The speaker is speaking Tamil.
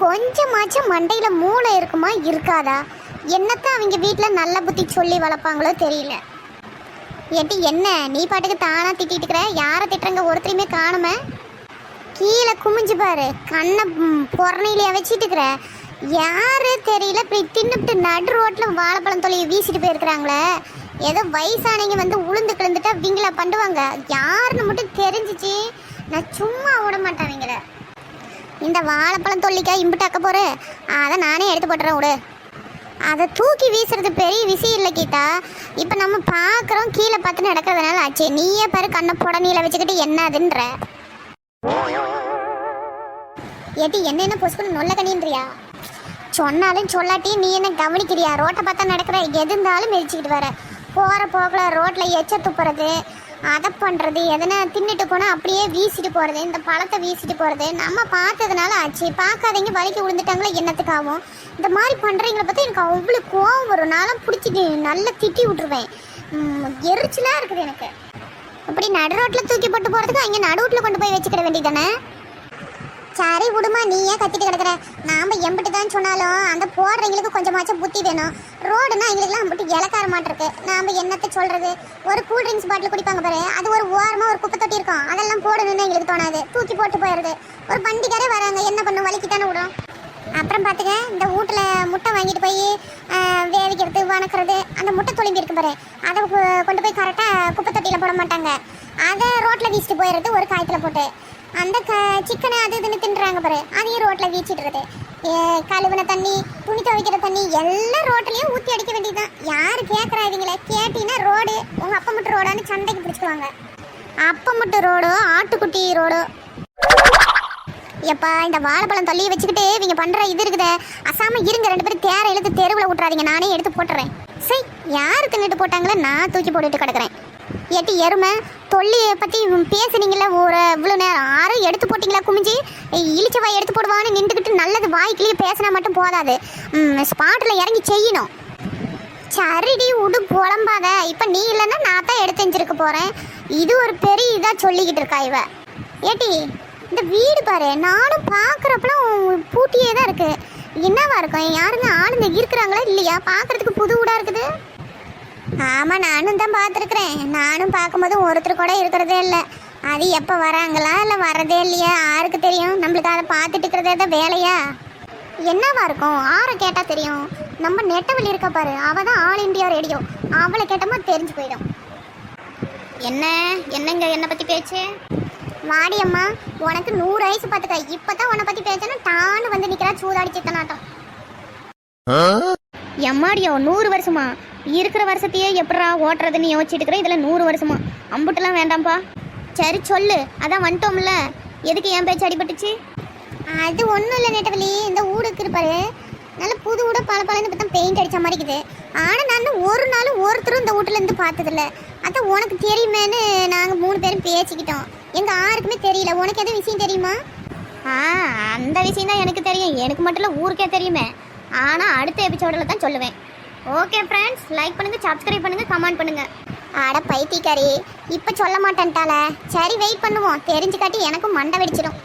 கொஞ்சமாச்சும் மண்டையில் மூளை இருக்குமா இருக்காதா? என்னத்தான் அவங்க வீட்டில் நல்ல புத்தி சொல்லி வளர்ப்பாங்களோ தெரியல. ஏட்டி என்ன நீ பாட்டுக்கு தானா திட்டிட்டு இருக்கிற? யாரை திட்டுறங்க ஒருத்தரையுமே காணுமே. கீழே குமிஞ்சு பாரு, கண்ணை பொறனையிலேயே வச்சுட்டு இருக்கிற. யாரு தெரியல, இப்படி தின்னுட்டு நடு ரோட்டில் வாழைப்பழம் தொழிலை வீசிட்டு போயிருக்கிறாங்களே. ஏதோ வயசானவங்க வந்து உளுந்து கிளந்துட்டா அவங்கள பண்ணுவாங்க. யாருன்னு மட்டும் தெரிஞ்சிச்சு நான் சும்மா விட மாட்டேன் அவங்கள. இந்த வாழைப்பழம் தொல்லிக்கா இம்பிட்டாக்க போகிற, அதை நானே எடுத்து போட்டுறேன் விடு. அதை தூக்கி வீசுறது பெரிய விஷயம் இல்லை கீதா. இப்போ நம்ம பார்க்குறோம் கீழே பார்த்து நடக்கிறதுனால ஆச்சு. நீயே பாரு கண்ணை புடனியில் வச்சுக்கிட்டு என்ன அதுன்ற. ஏட்டி என்ன பொசுக்குன்னு நொல்ல கண்ணின்றியா? சொன்னாலும் சொல்லாட்டி நீ என்ன கவனிக்கிறியா? ரோட்டை பார்த்தா நடக்கிற எது இருந்தாலும் மெதிச்சுக்கிட்டு வர. போகிற போக்கில் ரோட்டில் எச்ச துப்புறது, அதை பண்ணுறது, எதனா தின்னுட்டு போனால் அப்படியே வீசிட்டு போகிறது, இந்த பழத்தை வீசிட்டு போகிறது நம்ம பார்த்ததுனால ஆச்சு. பார்க்காதீங்க வலிக்கு விழுந்துட்டாங்களே என்னத்துக்காகவும். இந்த மாதிரி பண்ணுறீங்கள பார்த்தா எனக்கு அவ்வளோ கோவம் வரும். நானும் பிடிச்சிட்டு நல்லா திட்டி விட்டுருவேன். எரிச்சலாக இருக்குது எனக்கு. அப்படி நடு ரோட்டில் தூக்கி போட்டு போகிறதுக்கு அங்கே நடுவில் கொண்டு போய் வச்சுக்கிட வேண்டியதானே. சரி விடுமா, நீ ஏன் கத்திட்டு கிடக்குற? நாம் எம்பிட்டு தான் சொன்னாலும் அந்த போடுறவங்களுக்கு கொஞ்சமாச்சும் புத்தி வேணும். ரோடுனா எங்களுக்குலாம் அம்பிட்டு இலக்கார மாட்டிருக்கு. நாம் என்னத்தை சொல்கிறது? ஒரு கூல் ட்ரிங்க்ஸ் பாட்டில் குடிப்பாங்க பாரு, அது ஒரு ஓரமாக ஒரு குப்பை தொட்டி இருக்கும், அதெல்லாம் போடணும்னு எங்களுக்கு தோணாது. தூக்கி போட்டு போயிடுது. ஒரு வண்டிக்காரே வராங்க, என்ன பண்ணும், வலிக்கிட்டானே விடும். அப்புறம் பார்த்துக்க, இந்த வீட்டில் முட்டை வாங்கிட்டு போய் வேவிக்கிறது வணக்கிறது, அந்த முட்டை தொலைம்பி இருக்கு பாரு, அதை கொண்டு போய் கரெக்டாக குப்பை தொட்டியில் போட மாட்டாங்க. அதை ரோட்டில் வீசிட்டு போயிடுறது ஒரு காயத்தில் போட்டு. அந்த சிக்கனை அது இதுன்னு தின்றாங்க பாரு, அதையும் ரோட்டில் வீச்சிடுறது. கழுவின தண்ணி, துணி துவைக்கிற தண்ணி எல்லாம் ரோட்டிலையும் ஊற்றி அடிக்க வேண்டியதுதான். யார் கேட்குறா? இவங்கள கேட்டீங்கன்னா ரோடு உங்கள் அப்பா மட்டும் ரோடான்னு சண்டைக்கு பிடிச்சிக்குவாங்க. அப்பா மட்டும் ரோடோ ஆட்டுக்குட்டி ரோடோ. எப்பா இந்த வாழைப்பழம் தள்ளியை வச்சுக்கிட்டு இவங்க பண்ணுற இது இருக்குதே, அசாம இருங்க. 2 பேரும் தேரை இழுத்து தெருவில் விட்றாதீங்க, நானே எடுத்து போட்டுறேன். சரி, யாரு தின்னுட்டு போட்டாங்களே, நான் தூக்கி போட்டுட்டு கிடக்குறேன். ஏட்டி எருமை, தொல்லியை பற்றி பேசுனீங்களா ஒரு இவ்வளோ நேரம்? யாரும் எடுத்து போட்டிங்களா? குமிஞ்சி இழிச்ச வாய் எடுத்து போடுவான்னு நின்றுக்கிட்டு நல்லது வாய்க்கிலேயே பேசினா மட்டும் போதாது, ஸ்பாட்டில் இறங்கி செய்யணும். சரிடி விடு புலம்பாத. இப்போ நீ இல்லைன்னா நான் தான் எடுத்து செஞ்சுருக்க போகிறேன். இது ஒரு பெரிய இதாக சொல்லிக்கிட்டு இருக்கா இவ. ஏட்டி இந்த வீடு பாரு, நானும் பார்க்குறப்பெல்லாம் பூட்டியே தான் இருக்குது. என்னவா இருக்கும்? யாருங்க ஆளுங்க இருக்கிறாங்களா இல்லையா? பார்க்குறதுக்கு புது வீடாக இருக்குது. ஆமாம், நானும் தான் பார்த்துருக்குறேன். நானும் பார்க்கும்போது ஒருத்தர் கூட இருக்கிறதே இல்லை. அது எப்போ வராங்களா இல்லை வர்றதே இல்லையா யாருக்கு தெரியும்? நம்மளுக்கு அதை பார்த்துட்டு இருக்கிறதே தான் வேலையா? என்னவா இருக்கும்? ஆரை கேட்டால் தெரியும். நம்ம நெட்டவழி இருக்க பாரு, அவள் தான் ஆல் இண்டியா ரேடியோ. அவளை கேட்டோமா தெரிஞ்சு போயிடும். என்னங்க என்னை பற்றி பேச்சு? வாடி அம்மா, உனக்கு 100 வயசு பார்த்துக்க. இப்போ தான் உன்னை பற்றி பேச்சேன்னா டான்னு வந்து நிற்கிறா சூதாடி சித்தனாட்டம். எம்மாடியோ 100 வருஷமா? இருக்கிற வருஷத்தையே எப்படா ஓட்டுறதுன்னு யோசிச்சுட்டு இருக்கிறேன். இதில் 100 வருஷமா? அம்புட்டெல்லாம் வேண்டாம்ப்பா. சரி சொல்லு, அதான் வந்துட்டோம்ல, எதுக்கு என் பேச்சு அடிபட்டுச்சு? அது ஒன்றும் இல்லை நெட்டவழி, இந்த ஊடுக்கு இருப்பாரு நல்ல புது ஊட பழன்னு இப்போ தான் பெயிண்ட் அடித்த மாதிரி இருக்குது. ஆனால் நான் ஒரு நாள் ஒருத்தரும் இந்த வீட்டிலேருந்து பார்த்ததில்ல. அதான் உனக்கு தெரியுமேன்னு நாங்கள் 3 பேரும் பேசிக்கிட்டோம். எங்கள் யாருக்குமே தெரியல. உனக்கு எதுவும் விஷயம் தெரியுமா? அந்த விஷயம் தான் எனக்கு தெரியும். எனக்கு மட்டும் இல்லை, ஊருக்கே தெரியுமே. ஆனால் அடுத்த எபிசோடில் தான் சொல்லுவேன். ஓகே ஃப்ரெண்ட்ஸ், லைக் பண்ணுங்கள், சப்ஸ்கிரைப் பண்ணுங்கள், கமெண்ட் பண்ணுங்கள். ஆட பைத்தியக்காரி, இப்போ சொல்ல மாட்டேன்ட்டால. சரி வெயிட் பண்ணுவோம், தெரிஞ்சு காட்டி எனக்கும் மண்டை வெடிச்சிடும்.